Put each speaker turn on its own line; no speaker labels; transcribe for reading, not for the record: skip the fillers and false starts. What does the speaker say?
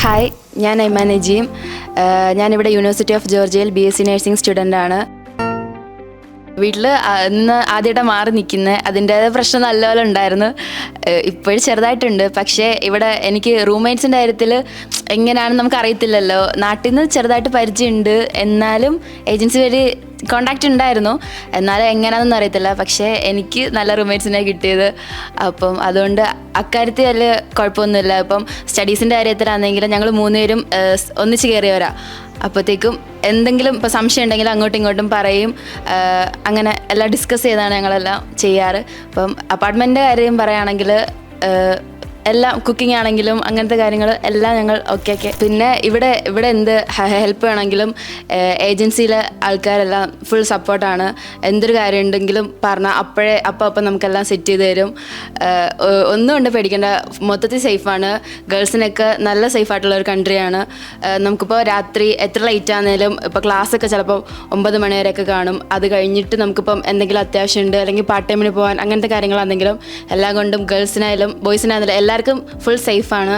Hi, ഞാൻ ഐമ നജീം. ഞാനിവിടെ university of ജോർജിയയിൽ BSc nursing സ്റ്റുഡൻ്റാണ്. വീട്ടിൽ ഇന്ന് ആദ്യമായിട്ട് മാറി നിൽക്കുന്നത്, അതിൻ്റേതായ പ്രശ്നം നല്ലപോലെ ഉണ്ടായിരുന്നു. ഇപ്പോഴും ചെറുതായിട്ടുണ്ട്. പക്ഷേ ഇവിടെ എനിക്ക് റൂംമേറ്റ്സിൻ്റെ കാര്യത്തിൽ എങ്ങനെയാണെന്ന് നമുക്ക് അറിയത്തില്ലല്ലോ. നാട്ടിൽ നിന്ന് ചെറുതായിട്ട് പരിചയമുണ്ട്, എന്നാലും ഏജൻസി വഴി കോണ്ടാക്റ്റ് ഉണ്ടായിരുന്നു. എന്നാലും എങ്ങനെയാണെന്നൊന്നും അറിയത്തില്ല. പക്ഷേ എനിക്ക് നല്ല റൂംമേറ്റ്സിനെ കിട്ടിയത്. അപ്പം അതുകൊണ്ട് അക്കാര്യത്തിൽ വലിയ കുഴപ്പമൊന്നുമില്ല. ഇപ്പം സ്റ്റഡീസിൻ്റെ കാര്യത്തിലാണെങ്കിലും ഞങ്ങൾ 3 പേരും ഒന്നിച്ച് കയറിയവരാ. അപ്പോഴത്തേക്കും എന്തെങ്കിലും ഇപ്പോൾ സംശയം ഉണ്ടെങ്കിൽ അങ്ങോട്ടും ഇങ്ങോട്ടും പറയും. അങ്ങനെ എല്ലാം ഡിസ്കസ് ചെയ്താണ് ഞങ്ങളെല്ലാം ചെയ്യാറ്. ഇപ്പം അപ്പാർട്ട്മെൻറ്റിൻ്റെ കാര്യം പറയുകയാണെങ്കിൽ എല്ലാം കുക്കിംഗ് ആണെങ്കിലും അങ്ങനത്തെ കാര്യങ്ങൾ എല്ലാം ഞങ്ങൾ ഓക്കെ. പിന്നെ ഇവിടെ എന്ത് ഹെൽപ്പ് വേണമെങ്കിലും ഏജൻസിയിലെ ആൾക്കാരെല്ലാം ഫുൾ സപ്പോർട്ടാണ്. എന്തൊരു കാര്യം ഉണ്ടെങ്കിലും പറഞ്ഞാൽ അപ്പം നമുക്കെല്ലാം സെറ്റ് ചെയ്ത് തരും. ഒന്നും കൊണ്ട് പേടിക്കേണ്ട, മൊത്തത്തിൽ സേഫാണ്. ഗേൾസിനൊക്കെ നല്ല സേഫായിട്ടുള്ള ഒരു കൺട്രിയാണ്. നമുക്കിപ്പോൾ രാത്രി എത്ര ലേറ്റ് ആണെങ്കിലും ഇപ്പോൾ ക്ലാസ്സൊക്കെ ചിലപ്പോൾ 9 മണി വരെയൊക്കെ കാണും. അത് കഴിഞ്ഞിട്ട് നമുക്കിപ്പം എന്തെങ്കിലും അത്യാവശ്യമുണ്ട് അല്ലെങ്കിൽ പാർട്ട് ടൈമിന് പോകാൻ അങ്ങനത്തെ കാര്യങ്ങളാണെങ്കിലും എല്ലാം കൊണ്ടും ഗേൾസിനായാലും ബോയ്സിനായാലും എല്ലാവർക്കും ഫുൾ സേഫാണ്.